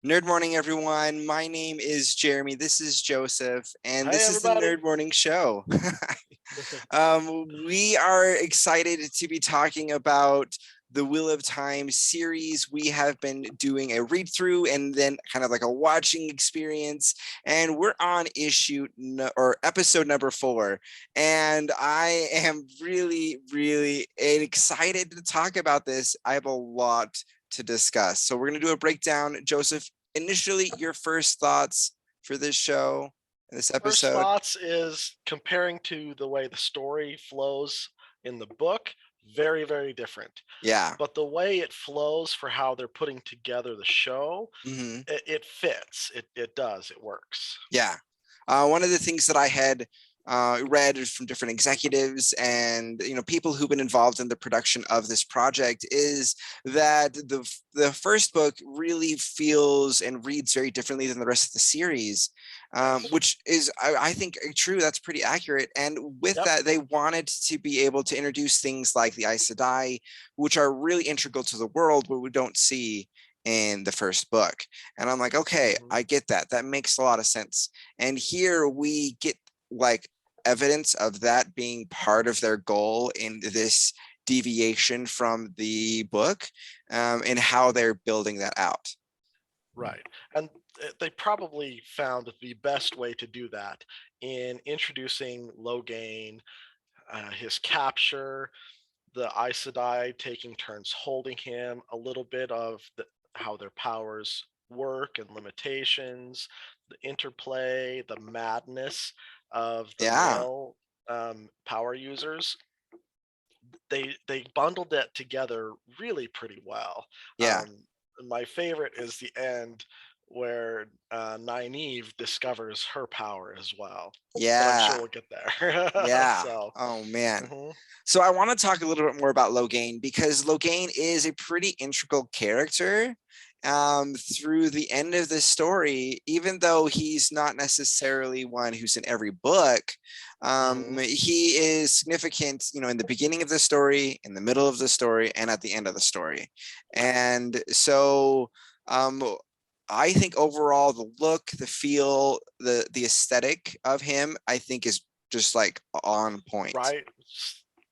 Nerd Morning, everyone. My name is Jeremy. This is Joseph, and Hi, this is the everybody. Nerd Morning Show. We are excited to be talking about the Wheel of Time series. We have been doing a read through and then kind of like a watching experience, and we're on or episode number 4. And I am really, really excited to talk about this. I have a lot to discuss. So we're going to do a breakdown. Joseph, initially, your first thoughts for this show, this First episode? thoughts is comparing to the way the story flows in the book, very, very different. Yeah. But the way it flows for how they're putting together the show, Hmm. it fits. It does. It works. Yeah. One of the things that I had read from different executives and people who've been involved in the production of this project is that the first book really feels and reads very differently than the rest of the series, Yes. which is I think true. That's pretty accurate. And with Yep. that, they wanted to be able to introduce things like the Aes Sedai, which are really integral to the world, but we don't see in the first book. And I'm like, okay, Hmm. I get that. That makes a lot of sense. And here we get like evidence of that being part of their goal in this deviation from the book, and how they're building that out. Right. And they probably found the best way to do that in introducing Logain, his capture, the Aes Sedai taking turns holding him, a little bit of how their powers work and limitations, the interplay, the madness of the Yeah. male power users. They bundled that together really pretty well. Yeah. My favorite is the end where Nynaeve discovers her power as well, but I'm sure Yeah. we'll get there. Yeah. So. Oh man. Mhm. So I want to talk a little bit more about Logain because Logain is a pretty integral character through the end of the story, even though he's not necessarily one who's in every book. Mhm. He is significant, in the beginning of the story, in the middle of the story, and at the end of the story. And so um, I think overall the look, the feel, the aesthetic of him, I think is just like on point. Right?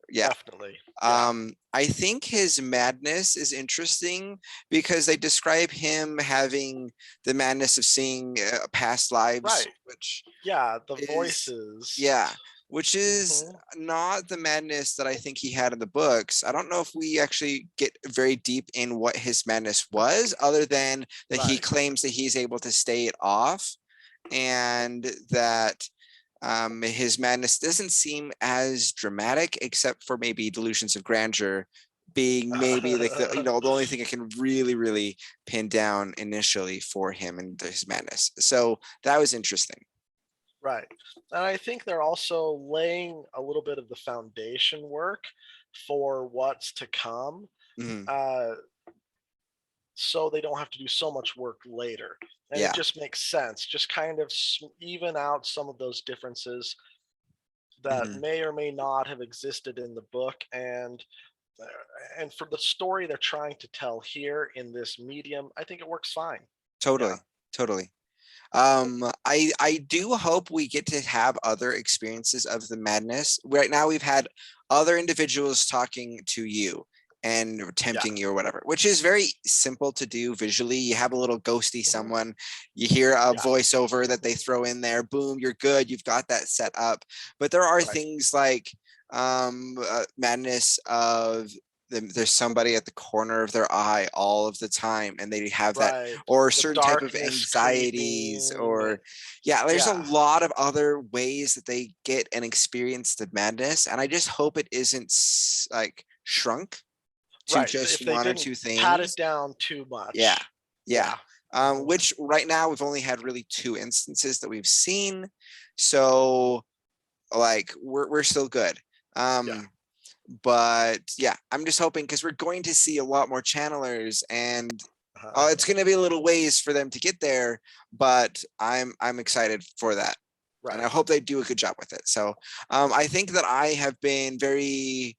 Yeah. Definitely. Yeah. I think his madness is interesting because they describe him having the madness of seeing past lives, Right. which Yeah, the is, voices. yeah, which is Mhm. not the madness that I think he had in the books. I don't know if we actually get very deep in what his madness was, other than that he Right. claims that he's able to stay it off, and that his madness doesn't seem as dramatic, except for maybe delusions of grandeur being maybe like the only thing I can really, really pin down initially for him and his madness. So that was interesting. Right. And I think they're also laying a little bit of the foundation work for what's to come. Mhm. Uh, so they don't have to do so much work later. And it Yeah. just makes sense. Just kind of even out some of those differences that Mhm. may or may not have existed in the book, uh, and for the story they're trying to tell here in this medium, I think it works fine. Yeah. Totally. Totally. I do hope we get to have other experiences of the madness. Right now, we've had other individuals talking to you and Yeah. tempting you or whatever, which is very simple to do visually. You have a little ghosty Hmm. someone, you hear a Yeah. voiceover that they throw in there, boom, you're good. You've got that set up. But there are Right. things like madness of there's somebody at the corner of their eye all of the time and they have that, Right. or The certain type of darkness anxieties, creeping. or yeah, there's a Yeah. lot of other ways that they get and experience the madness, and I just hope it isn't like shrunk to Right. just If they one or didn't two pat it things. down too Yeah. much. Yeah. Yeah. Hmm. Which right now we've only had really 2 instances that we've seen, so like we're still good. Yeah. But yeah, I'm just hoping, because we're going to see a lot more channelers, and Uh, it's going to be a little ways for them to get there, but I'm excited for that, and I right. hope they do a good job with it. So I think that I have been very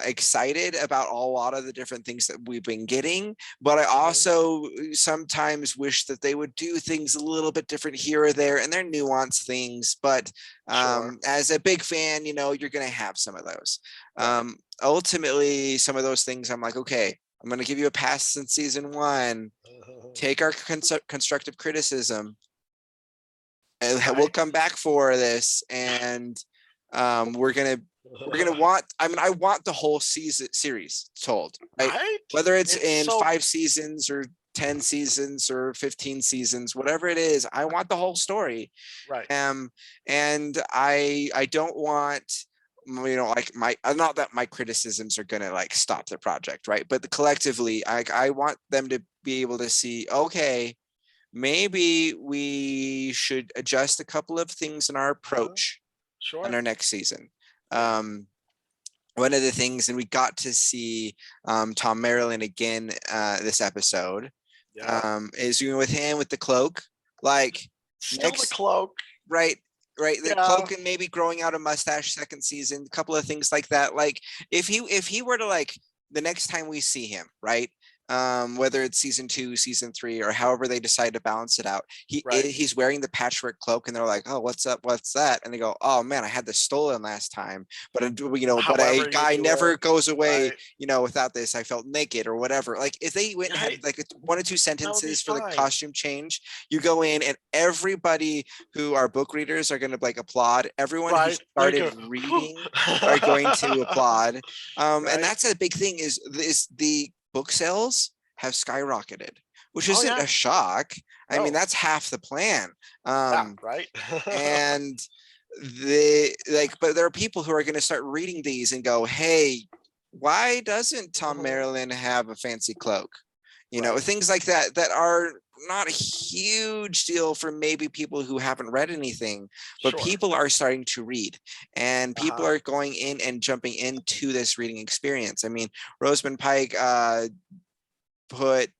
excited about a lot of the different things that we've been getting, but I also sometimes wish that they would do things a little bit different here or there, and they're nuanced things. But as a big fan, you're going to have some of those. Right. Ultimately, some of those things I'm like, okay, I'm going to give you a pass since season one. Take our constructive criticism, and we'll Right. come back for this, and we're gonna want. I mean, I want the whole series told, right? Right? Whether it's It's in so 5 seasons or 10 seasons or 15 seasons, whatever it is, I want the whole story. right. And I don't want, like not that my criticisms are gonna like stop the project, right? But collectively, I want them to be able to see, okay, maybe we should adjust a couple of things in our approach in Sure. our next season. Yeah. One of the things, and we got to see Tom Maryland again this episode, Yeah. is with him with the cloak, like Still the next, cloak. right, the Yeah. cloak, and maybe growing out a mustache second season, a couple of things like that. Like if he were to, like, the next time we see him, right, whether it's season 2, season 3, or however they decide to balance it out, Right. he's wearing the patchwork cloak, and they're like, oh, what's up, what's that? And they go, oh man, I had this stolen last time, but but a However you guy do never it. goes away, Right. without this. I felt naked, or whatever. Like if they went and had Right. like 1 or 2 That would be sentences for the fine. costume change, you go in and everybody who are book readers are going to like applaud. Everyone who Right. They started go. reading are going to applaud. And Right. that's a big thing, is the book sales have skyrocketed, which Oh isn't yeah. a shock. I mean, No. that's half the plan. Yeah. Um, Right. and but there are people who are going to start reading these and go, hey, why doesn't Tom Maryland have a fancy cloak? Right. Things like that are not a huge deal for maybe people who haven't read anything, but Sure. people are starting to read, and people Uh-huh. are going in and jumping into this reading experience. I mean, Rosamund Pike put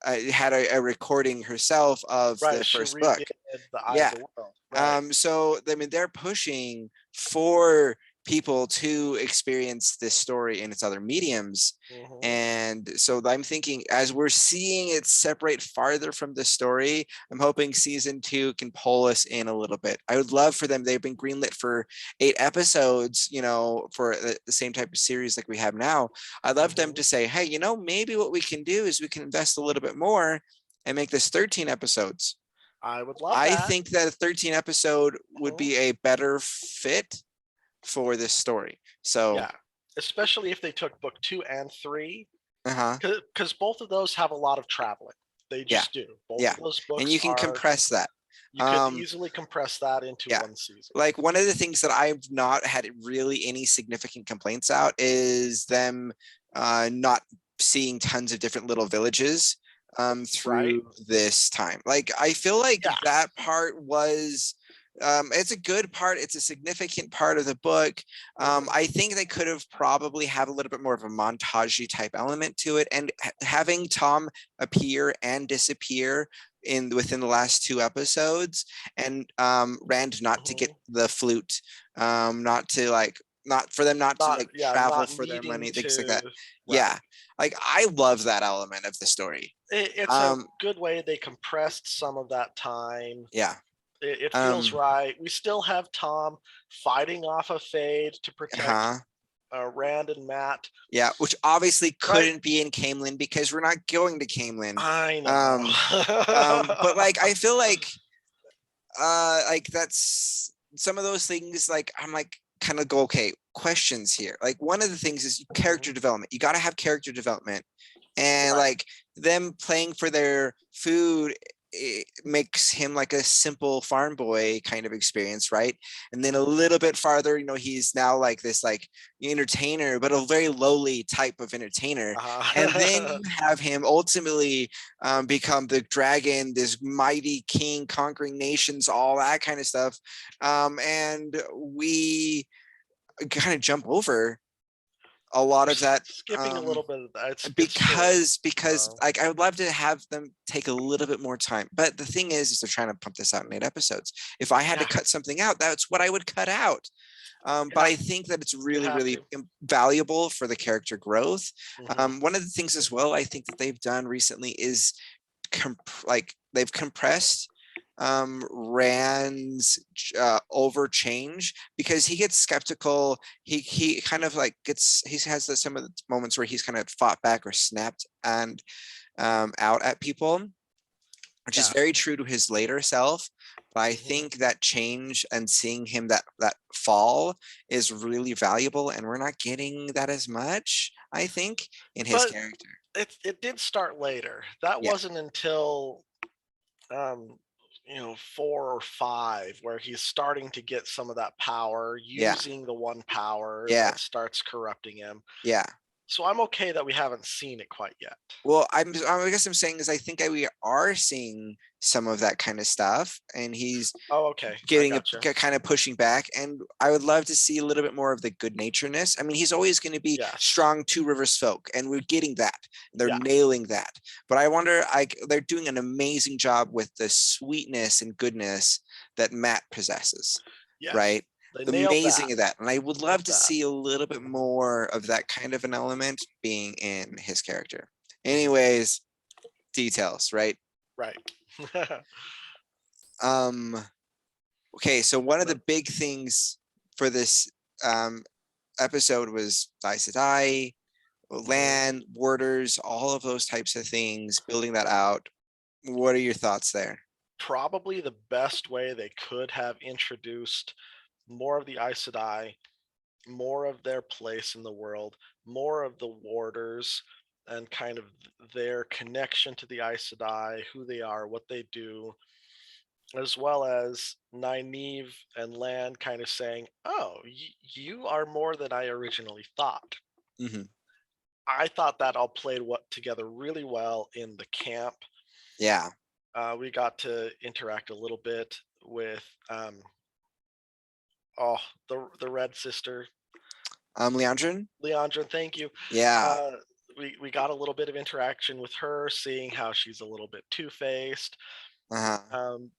had a recording herself of Right. the She first book. redid The Eye of Yeah. the World. Right. So I mean, they're pushing for people to experience this story in its other mediums. Mhm. And so I'm thinking, as we're seeing it separate farther from the story, I'm hoping season 2 can pull us in a little bit. I would love for them. They've been greenlit for 8 episodes, for the same type of series like we have now. I'd love them to Mhm. say, hey, maybe what we can do is we can invest a little bit more and make this 13 episodes. I would love I that. think that a 13 episode would Mhm. be a better fit for this story. So, Yeah. Especially if they took book 2 and 3, uh-huh. because both of those have a lot of traveling. They Yeah. just do. Both Yeah. of those And books you can are. compress that. You could Um, easily compress that into yeah. one season. Like one of the things that I've not had really any significant complaints out is them not seeing tons of different little villages Right? through this time. Like I feel like Yeah. that part was it's a good part. It's a significant part of the book. Mhm. I think they could have probably have a little bit more of a montagey type element to it, and having Tom appear and disappear within the last 2 episodes, and Rand not to get Mhm. the flute, not to like not for them not to Not like yeah, travel not for their needing money, things like to. that. Right. Yeah, like I love that element of the story. It's a Um, good way they compressed some of that time. yeah. It feels Um, right. We still have Tom fighting off a fade to protect huh. Rand and Matt. Yeah, which obviously Right? couldn't be in Camelin because we're not going to Camelin. I know. Um, but like I feel like that's some of those things, like I'm like kind of go, okay, questions here. Like one of the things is character Mhm. development. You got to have character development, and Right. like them playing for their food, it makes him like a simple farm boy kind of experience, right? And then a Mhm. little bit farther, he's now like this like entertainer, but a very lowly type of entertainer. And then Uh-huh. you have him ultimately become the dragon, this mighty king conquering nations, all that kind of stuff. And we kind of jump over a lot We're of that, skipping a little bit of that. It's true. because So, like I would love to have them take a little bit more time. But the thing is they're trying to pump this out in 8 episodes. If I had to yeah. cut something out, that's what I would cut out. But I think that it's You'd really, have really to. valuable for the character growth. Hmm. One of the things as well I think that they've done recently is they've compressed Rand's over change, because he gets skeptical. He kind of like he has some of the moments where he's kind of fought back or snapped and out at people, which is Yeah. very true to his later self. But I Hmm. think that change and seeing him that fall is really valuable, and we're not getting that as much, I think, in his But character. it did start later. That Yeah, wasn't until um, 4 or 5 where he's starting to get some of that power, yeah, using the one power yeah, that starts corrupting him. yeah. So I'm okay that we haven't seen it quite yet. Well, I guess I'm saying is I think we are seeing some of that kind of stuff, and he's Oh, okay. I getting gotcha. kind of pushing back, and I would love to see a little bit more of the good naturedness. I mean, he's always going to be Yes. strong two rivers folk, and we're getting that. They're Yeah. nailing that. But I wonder, they're doing an amazing job with the sweetness and goodness that Matt possesses, Yes. right? They nailed Amazing that. at that. And I would love Nailed to that. see a little bit Hmm. more of that kind of an element being in his character. Hmm. Anyways, details, right? Right. Um, okay, so one of The- the big things for this um, episode was Aes Sedai, mhm. land, borders, all of those types of things, building that out. What are your thoughts there? Probably the best way they could have introduced more of the Aes Sedai, more of their place in the world, more of the warders, and kind of their connection to the Aes Sedai, who they are, what they do, as well as Nynaeve and Lan kind of saying, "Oh, you are more than I originally thought." Hmm. I thought that all played together really well in the camp. Yeah. We got to interact a little bit with oh, the red sister, Leandrin? Leandra. Thank you. Yeah. Uh, we got a little bit of interaction with her, seeing how she's a little bit two faced, Uh-huh. um,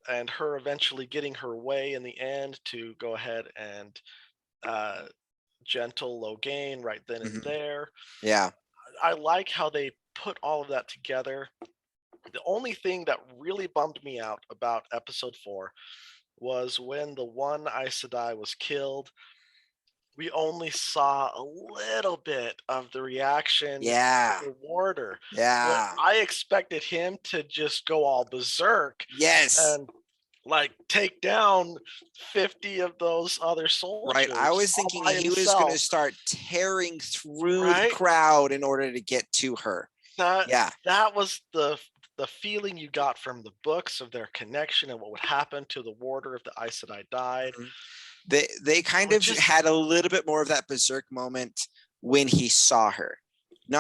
and her eventually getting her way in the end to go ahead and uh, gentle Logain right then and Hmm. there. Yeah. I like how they put all of that together. The only thing that really bummed me out about episode 4 was when the one Aes Sedai was killed. We only saw a little bit of the reaction of Yeah. the warder. What Yeah. I expected him to just go all berserk Yes. and like take down 50 of those other Right. I soldiers was all thinking by he was going to himself, start tearing through the right? crowd in order to get to her. That Yeah. that was the feeling you got from the books of their connection and what would happen to the warder if the Aes Sedai died. Mhm. They kind Or of just had a little bit more of that berserk moment when he saw her, yeah,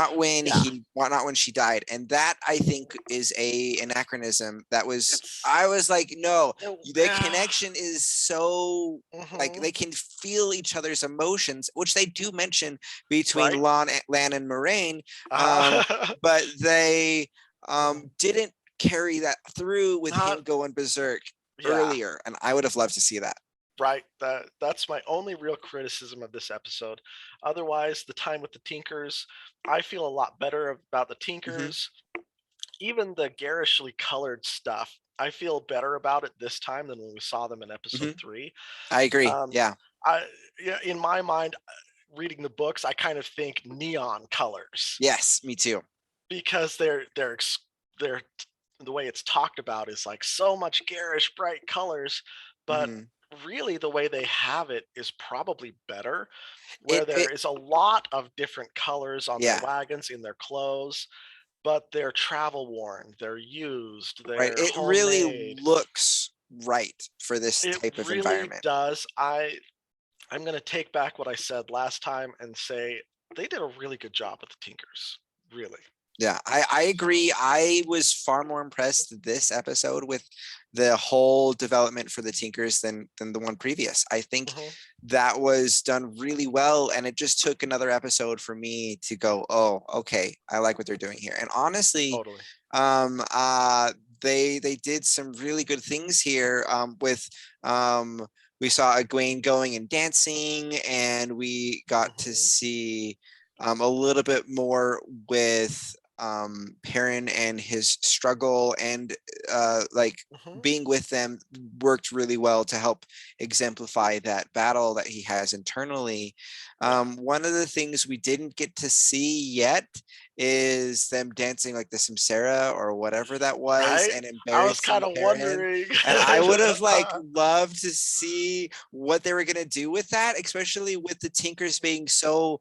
not when she died, and that I think is a anachronism. it's I was like, no, the yeah. connection is so, like, Hmm. they can feel each other's emotions, which they do mention between Right? Lan and Moraine, um, Uh, but they didn't carry that through with not him going berserk yeah, earlier, and I would have loved to see that. right. That's my only real criticism of this episode. Otherwise, the time with the Tinkers, I feel a lot better about the Hmm. Tinkers. Even the garishly colored stuff, I feel better about it this time than when we saw them in episode Hmm. 3. I agree. Um, Yeah. I yeah, in my mind, reading the books, I kind of think neon colors Yes, me too. because they're the way it's talked about is like so much garish bright colors, but Hmm. really the way they have it is probably better, where there It is a lot of different colors on their yeah, wagons, in their clothes, but they're travel worn, they're used, right. they're It really homemade. looks right for this It type of really environment. does. I'm going to take back what I said last time and say they did a really good job with the Tinkers. Really. Yeah, I agree. I was far more impressed this episode with the whole development for the Tinkers than the one previous. I think Hmm. that was done really well, and it just took another episode for me to go, oh, okay, I like what they're doing here. And honestly, Totally. um, uh, they did some really good things here with we saw Egwene going and dancing, and we got to Hmm. see a little bit more with Perrin and his struggle, and like Hmm. being with them worked really well to help exemplify that battle that he has internally. Yeah. One of the things we didn't get to see yet is them dancing like the Samsara or whatever that was, Right. and I was kind embarrassing of Perrin. wondering. And I would have like loved to see what they were gonna do with that, especially with the Tinkers being so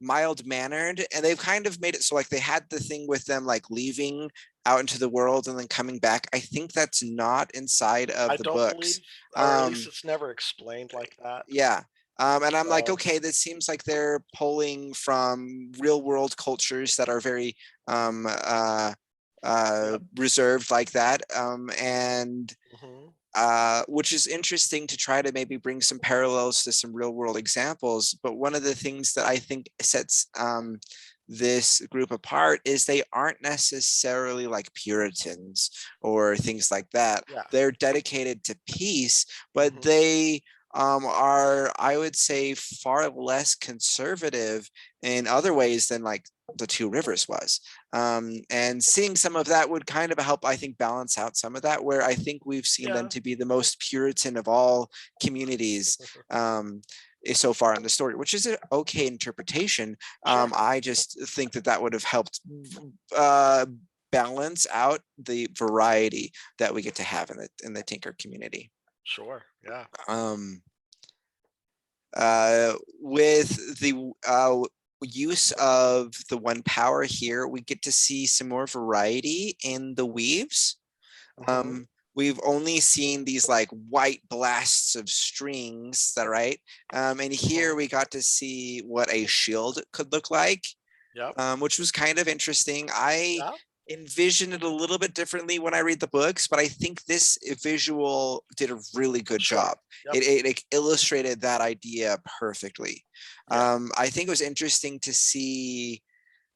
mild mannered, and they've kind of made it so like they had the thing with them like leaving out into the world and then coming back. I think that's not inside I of the don't books. believe, or at least Um, it's never explained like that. yeah. And I'm like, So okay, this seems like they're pulling from real world cultures that are very um, yep. reserved like that. And Hmm. which is interesting to try to maybe bring some parallels to some real world examples. But one of the things that I think sets this group apart is they aren't necessarily like Puritans or things like that. Yeah. They're dedicated to peace, but Hmm. they are, I would say, far less conservative in other ways than like the Two Rivers was. And seeing some of that would kind of help, I think, balance out some of that, where I think we've seen them Yeah. to be the most Puritan of all communities so far in the story, which is an okay interpretation. Sure. I just think that that would have helped uh, balance out the variety that we get to have in the Tinker community. Sure. Yeah. Um, with the use of the one power here, we get to see some more variety in the weaves. Hmm. Um, we've only seen these like white blasts of strings, that right? And here Hmm. we got to see what a shield could look like, Yep. which was kind of interesting. I Yeah. envisioned it a little bit differently when I read the books, but I think this visual did a really good Sure. job. Yep. It illustrated that idea perfectly. Yeah. I think it was interesting to see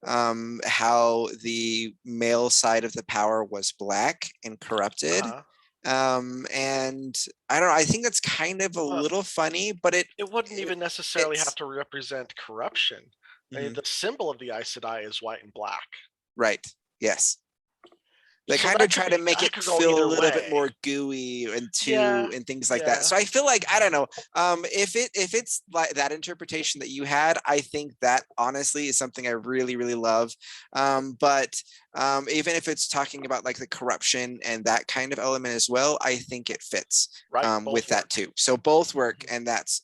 how the male side of the power was black and corrupted. Uh-huh. And I don't know, I think that's kind of a Well, little funny, but it wouldn't it even necessarily have fits. to represent corruption. I mean, Mhm. the symbol of the Aes Sedai is white and black. Right. Yes. They So kind of try to make that it could go feel a either little bit way. more gooey Yeah. and things like that. Yeah. So I feel like I don't know, if it's like that interpretation that you had, I think that honestly is something I really love. But even if it's talking about like the corruption and that kind of element as well, I think it fits Right. with Both that work. too. So both work, Mhm.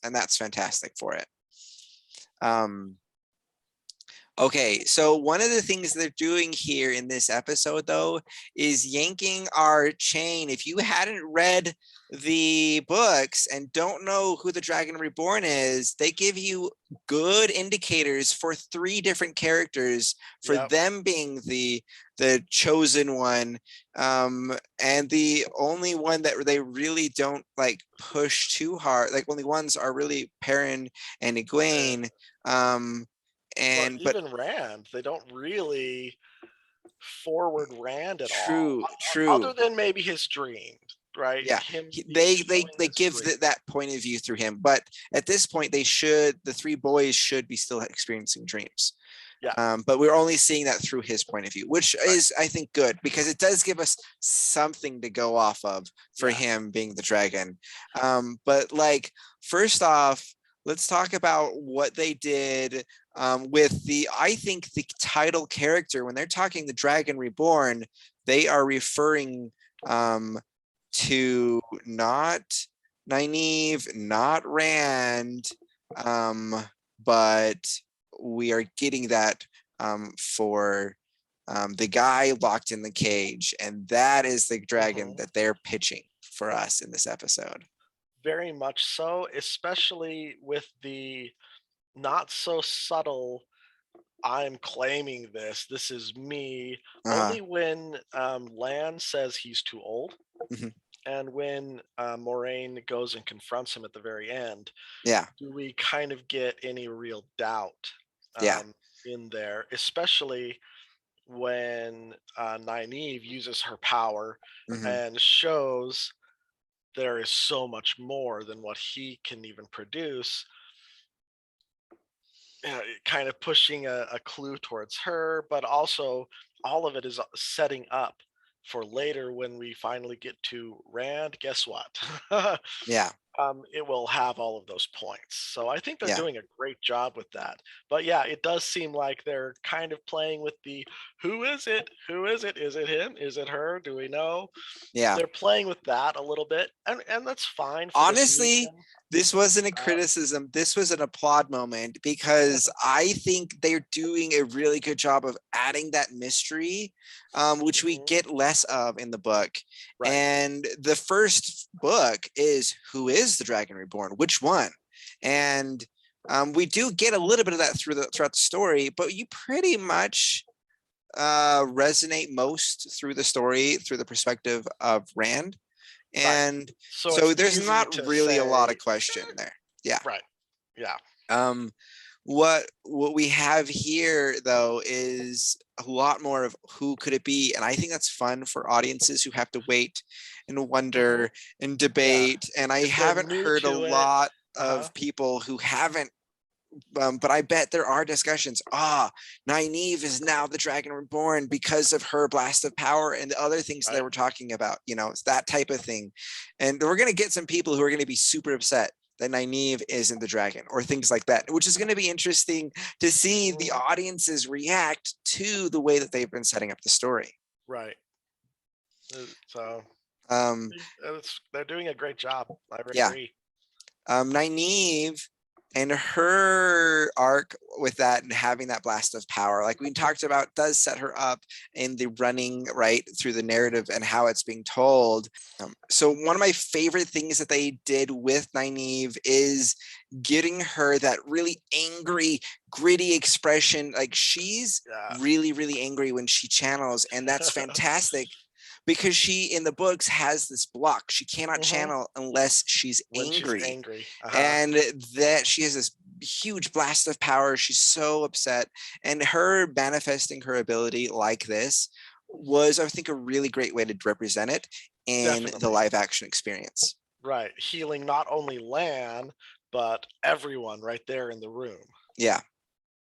and that's fantastic for it. Um, Okay, so one of the things they're doing here in this episode, though, is yanking our chain. If you hadn't read the books and don't know who the Dragon Reborn is, they give you good indicators for three different characters, for Yep. them being the chosen one, and the only one that they really don't like push too hard. Like only ones are really Perrin and Uh, Egwene. Um, well, and but even Rand, they don't really forward Rand at all, true. other than maybe his dreams, right? Yeah, Him they showing they his give dream. that point of view through him, but at this point they should, the three boys should be still experiencing dreams. Yeah. But we're only seeing that through his point of view, which Right. is, I think, good because it does give us something to go off of for Yeah. him being the dragon. But like, first off, let's talk about what they did with I think the title character, when they're talking the Dragon Reborn, they are referring to not Nynaeve, not Rand, but we are getting that for the guy locked in the cage, and that is the dragon Hmm. that they're pitching for us in this episode. Very much so, especially with the not so subtle "I'm claiming this. This is me." Uh-huh. Only when Lan says he's too old, Mhm. and when Moraine goes and confronts him at the very end, Yeah, do we kind of get any real doubt yeah. in there, especially when Nynaeve uses her power Mhm. and shows there is so much more than what he can even produce, kind of pushing a clue towards her, but also all of it is setting up for later when we finally get to Rand. Guess what? Yeah, It will have all of those points. So I think they're yeah, doing a great job with that. But yeah, it does seem like they're kind of playing with the who is it? Who is it? Is it him? Is it her? Do we know? yeah. They're playing with that a little bit, and that's fine for this Honestly, medium. this wasn't a Um, criticism. This was an applaud moment because I think they're doing a really good job of adding that mystery, which we mhm, get less of in the book. right. And the first book is Who is the Dragon Reborn? Which one? And we do get a little bit of that throughout the story, but you pretty much resonate most through the story through the perspective of Rand. Right. And So so it's there's easy not to really a lot of say, question there. Yeah. right. Yeah. Um, what we have here though is a lot more of who could it be, and I think that's fun for audiences who have to wait and Hmm. wonder and Yeah. debate. And I If they're haven't new heard a to it, lot uh-huh. of people who haven't. But I bet there are discussions. Nynaeve is now the Dragon Reborn because of her blast of power and the other things that Right. we're talking about. It's that type of thing. And we're going to get some people who are going to be super upset that Nynaeve isn't the dragon or things like that, which is going to be interesting to see the Mhm. audiences react to the way that they've been setting up the story. Right. So Um, they're doing a great job. I yeah, agree. Nynaeve and her arc with that and having that blast of power, like we talked about, does set her up in the running right through the narrative and how it's being told. So one of my favorite things that they did with Nynaeve is getting her that really angry, gritty expression. Like she's Yeah. really, really angry when she channels, and that's fantastic because she in the books has this block. She cannot Hmm. channel unless she's When she's angry. angry. Uh-huh. And that she has this huge blast of power. She's so upset. And her manifesting her ability like this was, I think, a really great way to represent it in the Definitely. live action experience. Right. Healing not only Lan, but everyone right there in the room. Yeah.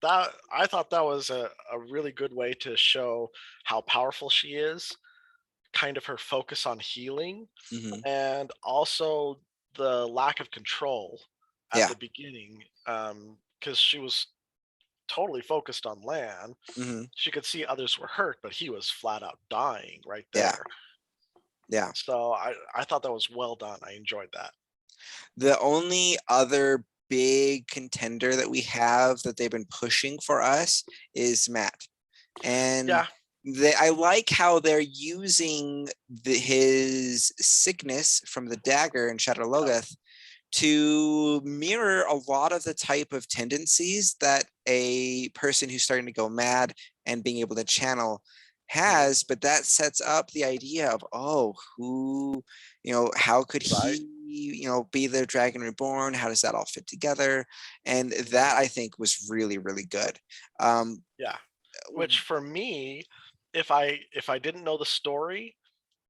That I thought that was a really good way to show how powerful she is, kind of her focus on healing, Hmm. and also the lack of control at Yeah. the beginning, because she was totally focused on Lan. Hmm. She could see others were hurt, but he was flat out dying right Yeah. there. Yeah. So I thought that was well done. I enjoyed that. The only other big contender that we have that they've been pushing for us is Matt. And Yeah. I like how they're using his sickness from the dagger in Shadow Yep. Logoth to mirror a lot of the type of tendencies that a person who's starting to go mad and being able to channel Mhm. has. But that sets up the idea of, oh, who, how could Right. he, be the Dragon Reborn? How does that all fit together? And Mhm. that I think was really, really good. Um, Yeah. Which for me, if I didn't know the story,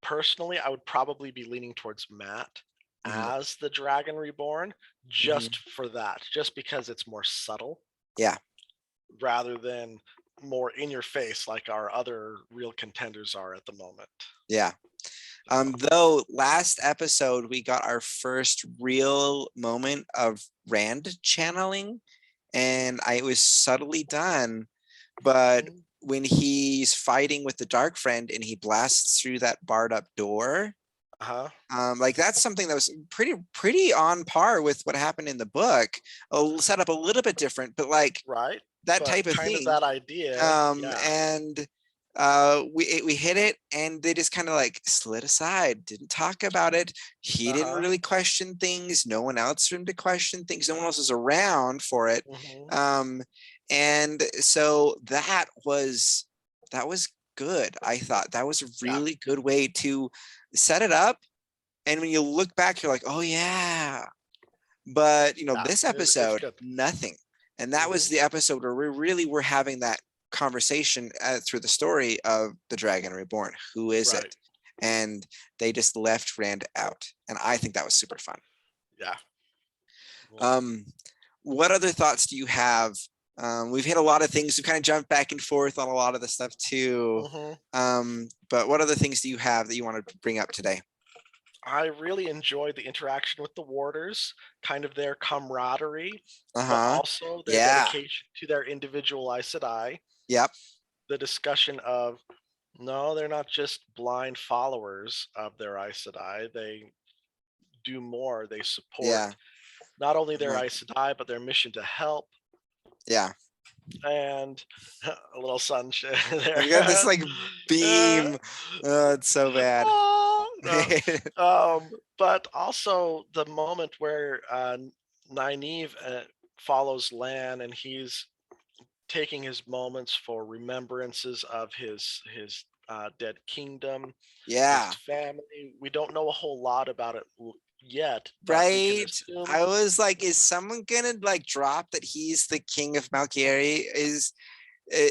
personally, I would probably be leaning towards Matt mhm, as the Dragon Reborn, mhm. just for that, just because it's more subtle Yeah, rather than more in your face like our other real contenders are at the moment. yeah. So, Though last episode we got our first real moment of Rand channeling, and it was subtly done, but mhm. when he's fighting with the Dark Friend and he blasts through that barred up door, Uh-huh. like that's something that was pretty on par with what happened in the book. Set up a little bit different, but like Right? that But type of kind of thing. that idea, yeah. And we hit it, and they just kind of like slid aside, didn't talk about it. He didn't Uh-huh. really question things. No one else for him to question things. No one else was around for it. Mhm. Um, and so that was good. I thought that was a Yeah. really good way to set it up. And when you look back, you're like, oh yeah. But Yeah. this It's episode, good. nothing. And that was Mhm. the episode where we really were having that conversation through the story of the Dragon Reborn. Who is Right. it? and they just left Rand out. And I think that was super fun. Yeah. What other thoughts do you have? We've hit a lot of things. We've kind of jumped back and forth on a lot of the stuff too. But what other things do you have that you want to bring up today? I really enjoyed the interaction with the warders, kind of their camaraderie, but Uh-huh. also their Yeah. dedication to their individual Aes Sedai. Yep. The discussion of, no, they're not just blind followers of their Aes Sedai. They do more. They support Yeah. not only their Right. Aes Sedai, but their mission to help. Yeah. And a little sunshine there. I got this like beam. Oh, it's so bad. Oh, no. But also the moment where Nynaeve follows Lan, and he's taking his moments for remembrances of his dead kingdom, his Yeah. family. We don't know a whole lot about it yet, but we can Right. assume. I was like, is someone gonna like drop that he's the king of Malkieri? Is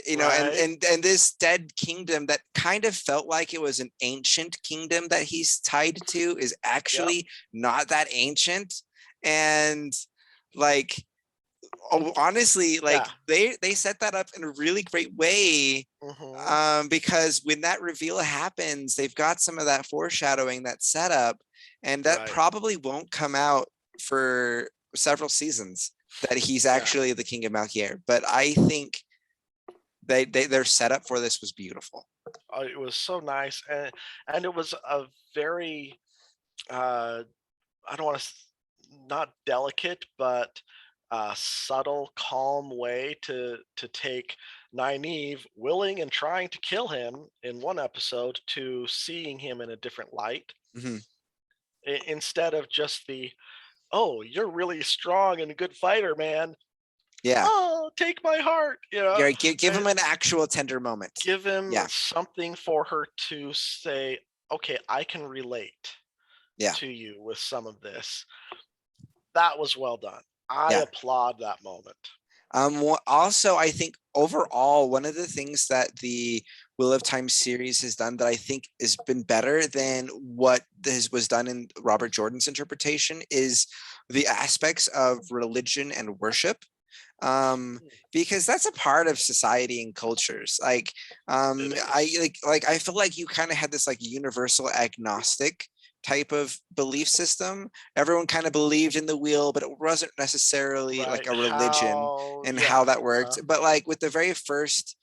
you know, Right. and this dead kingdom that kind of felt like it was an ancient kingdom that he's tied to is actually not that ancient. And like, oh, honestly, like they set that up in a really great way. Because when that reveal happens, they've got some of that foreshadowing, that setup, and that probably won't come out for several seasons that he's actually the king of Malkier. But I think their setup for this was beautiful. It was so nice, and it was a very I don't want to not delicate, but subtle, calm way to take Nynaeve willing and trying to kill him in one episode to seeing him in a different light, instead of just the, oh, you're really strong and a good fighter, man. Yeah. Oh, take my heart. Yeah, give him an actual tender moment. Give him something for her to say, okay, I can relate to you with some of this. That was well done. I applaud that moment. Also, I think overall, one of the things that the Wheel of Time series has done that I think has been better than what was done in Robert Jordan's interpretation is the aspects of religion and worship. Because that's a part of society and cultures. Like, I feel like you kind of had this like universal agnostic type of belief system. Everyone kind of believed in the wheel, but it wasn't necessarily like a religion and how that worked. But like with the very first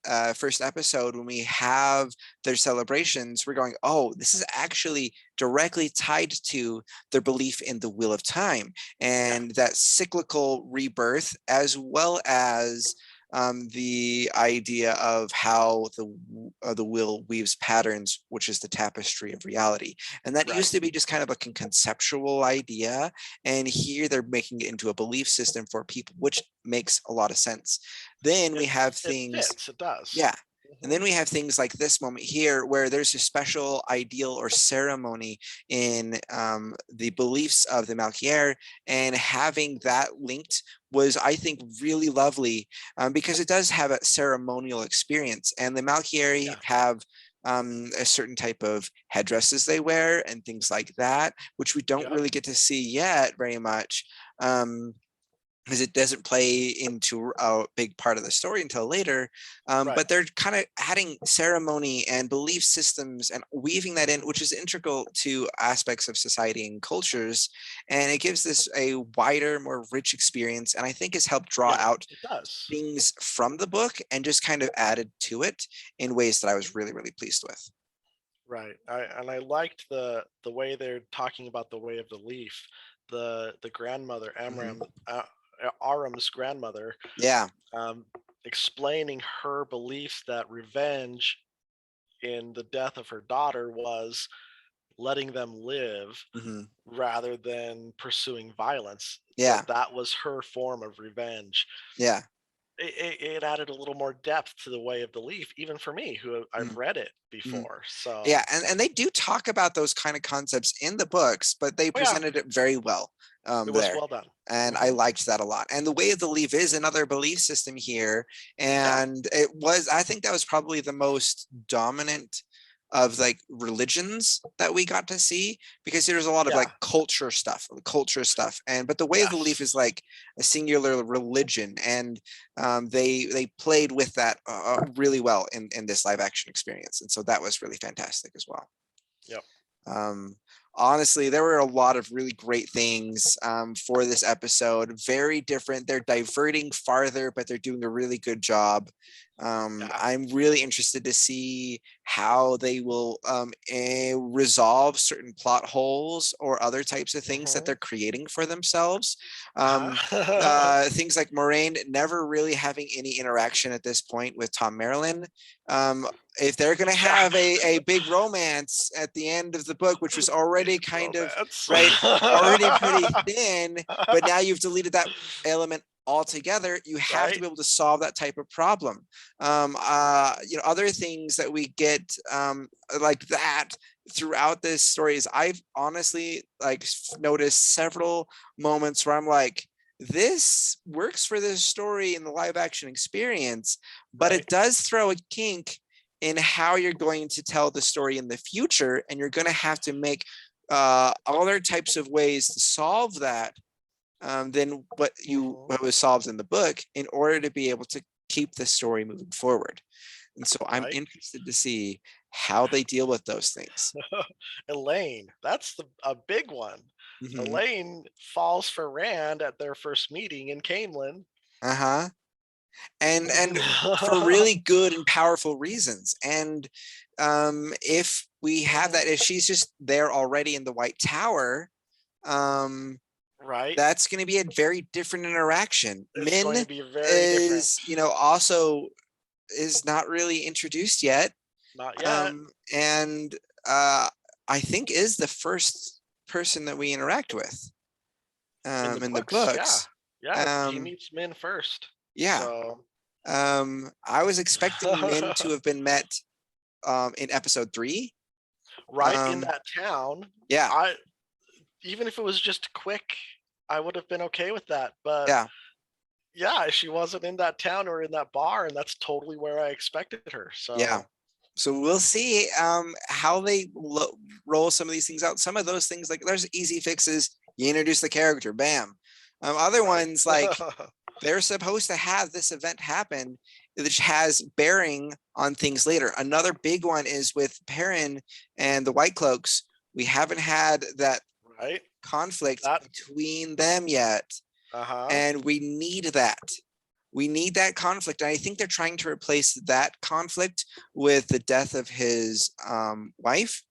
episode, when we have their celebrations, we're going, oh, this is actually directly tied to their belief in the Wheel of Time and that cyclical rebirth, as well as the idea of how the wheel weaves patterns, which is the tapestry of reality. And that used to be just kind of like a conceptual idea. And here they're making it into a belief system for people, which makes a lot of sense. Then we have things. It does. Yeah. And then we have things like this moment here where there's a special ideal or ceremony in the beliefs of the Malkier, and having that linked was, I think, really lovely because it does have a ceremonial experience. And the Malkieri have a certain type of headdresses they wear and things like that, which we don't really get to see yet very much. Because it doesn't play into a big part of the story until later. But they're kind of adding ceremony and belief systems and weaving that in, which is integral to aspects of society and cultures. And it gives this a wider, more rich experience. And I think has helped draw out things from the book and just kind of added to it in ways that I was really, really pleased with. Right. I liked the way they're talking about the way of the leaf. The grandmother, Aram's grandmother, explaining her beliefs that revenge in the death of her daughter was letting them live rather than pursuing violence. That was her form of revenge. It added a little more depth to the way of the leaf, even for me, who I've read it before. So and they do talk about those kind of concepts in the books, but they presented it very well. It was well done. And I liked that a lot. And the way of the leaf is another belief system here. And I think that was probably the most dominant of like religions that we got to see, because there's a lot of like Yeah. culture stuff, and but the way of the leaf Yes. is like a singular religion, and they played with that really well in this live action experience, and so that was really fantastic as well. Yep. um, Honestly, there were a lot of really great things for this episode. Very different. They're diverting farther, but they're doing a really good job. Yeah. I'm really interested to see how they will resolve certain plot holes or other types of things that Hmm. they're creating for themselves. Uh-huh. Things like Moraine never really having any interaction at this point with Tom Marilyn. Um, if they're going to Yeah. have a big romance at the end of the book, which was already Big kind of romance. right, already pretty thin, but now you've deleted that element altogether, you have to Right. be able to solve that type of problem. Other things that we get like that throughout this story is I've honestly like noticed several moments where I'm like, this works for this story in the live action experience, but it Right. does throw a kink in how you're going to tell the story in the future, and you're going to have to make other types of ways to solve that than Hmm. what was solved in the book in order to be able to keep the story moving forward. And so I'm Right. interested to see how they deal with those things. Elaine, that's a big one. Hmm. Elaine falls for Rand at their first meeting in Camelin. Uh-huh. And for really good and powerful reasons. And if we have that, Hmm. if she's just there already in the White Tower, um, Right. that's going to be a very different interaction. It's going Min to be very different. is, also is not really introduced yet, Not yet. and uh, I think is the first person that we interact with In the in the books, yeah. books. Yeah, he Um, meets Min first. yeah, So I was expecting Min to have been met in episode 3. right in Um, that town, yeah, I even if it was just quick, I would have been okay with that. But yeah, yeah, she wasn't in that town or in that bar, and that's totally where I expected her. yeah. So So we'll see how they roll some of these things out. Some of those things, like there's easy fixes. You introduce the character, bam. Other right. ones, like they're supposed to have this event happen, which has bearing on things later. Another big one is with Perrin and the White Cloaks. We haven't had that Right. conflict That between them yet, uh-huh. and we need that. We need that conflict. And I think they're trying to replace that conflict with the death of his wife.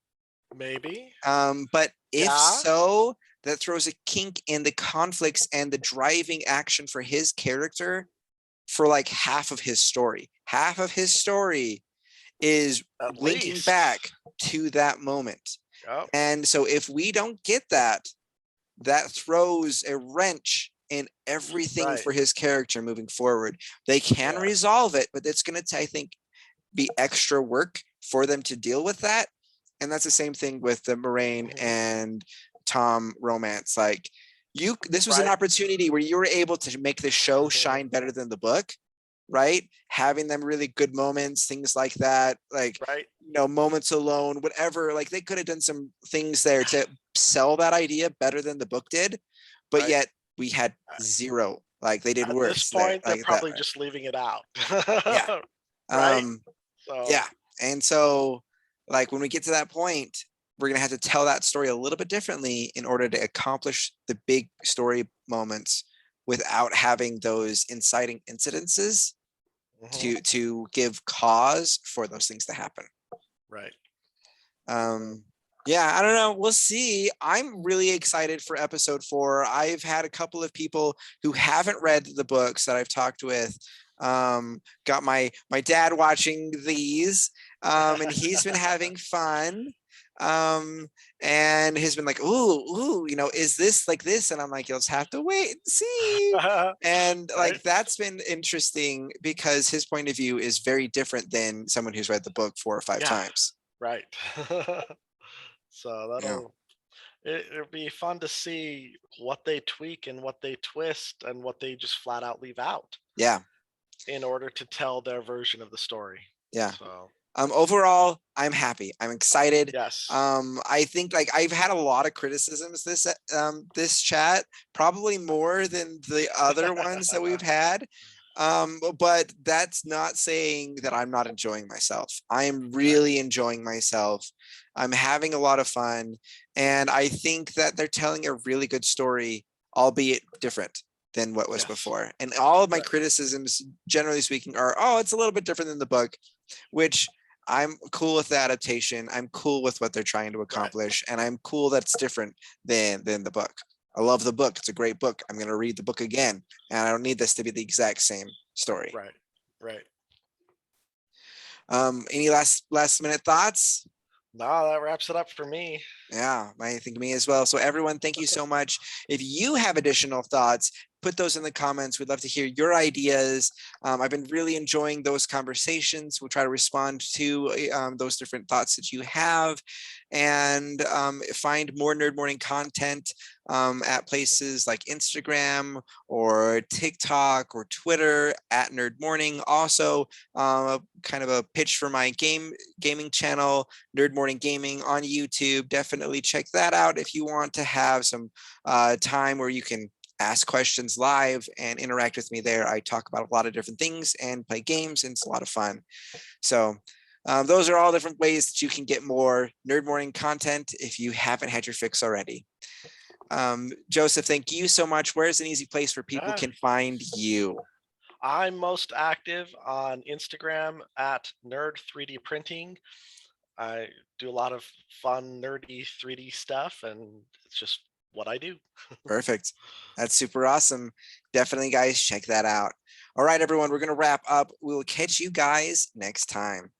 Maybe. But if Yeah. so, that throws a kink in the conflicts and the driving action for his character for like half of his story. Half of his story is At linking least. back to that moment. Yep. And so if we don't get that, that throws a wrench in everything Right. for his character moving forward. They can Yeah. resolve it, but it's going to, I think, be extra work for them to deal with that. And that's the same thing with the Moraine Mhm. and Tom romance. Like this was an Right. opportunity where you were able to make the show shine better than the book, right? Having them really good moments, things like that, like Right. moments alone, whatever. Like they could have done some things there to sell that idea better than the book did, but Right. yet we had zero. Like they did At this worse there, point, they're like that. probably just leaving it out. Yeah. Right? Um, So yeah. And so, like, when we get to that point, we're going to have to tell that story a little bit differently in order to accomplish the big story moments without having those inciting incidences mhm. to give cause for those things to happen. Right. So Um, yeah, I don't know. We'll see. I'm really excited for episode 4. I've had a couple of people who haven't read the books that I've talked with. Got my dad watching these, and he's been having fun. Um, and has been like, ooh, is this like this? And I'm like, you'll just have to wait and see. And right? like that's been interesting because his point of view is very different than someone who's read the book 4 or 5 Yeah. times. Right. So Yeah. it'll be fun to see what they tweak and what they twist and what they just flat out leave out Yeah. in order to tell their version of the story. Yeah. So Overall, I'm happy. I'm excited. Yes. I think like I've had a lot of criticisms this chat, probably more than the other ones that we've had. But that's not saying that I'm not enjoying myself. I am Right. really enjoying myself. I'm having a lot of fun, and I think that they're telling a really good story, albeit different than what was Yes. before. And all of my Right. criticisms, generally speaking, are, oh, it's a little bit different than the book, which I'm cool with the adaptation. I'm cool with what they're trying to Right. accomplish, and I'm cool that's different than the book. I love the book. It's a great book. I'm gonna read the book again, and I don't need this to be the exact same story. Right. Right. Any last minute thoughts? No, that wraps it up for me. Yeah, I think me as well. So everyone, thank you so much. If you have additional thoughts, put those in the comments. We'd love to hear your ideas. I've been really enjoying those conversations. We'll try to respond to those different thoughts that you have, and find more Nerd Morning content at places like Instagram or TikTok or Twitter at Nerd Morning. Also, kind of a pitch for my gaming channel, Nerd Morning Gaming on YouTube. Definitely check that out if you want to have some time where you can ask questions live and interact with me there. I talk about a lot of different things and play games, and it's a lot of fun. So those are all different ways that you can get more Nerd Morning content if you haven't had your fix already. Joseph, thank you so much. Where's an easy place where people Ah, can find you? I'm most active on Instagram at Nerd3D Printing. I do a lot of fun, nerdy 3D stuff, and it's just what I do. Perfect. That's super awesome. Definitely, guys, check that out. All right, everyone, we're going to wrap up. We will catch you guys next time.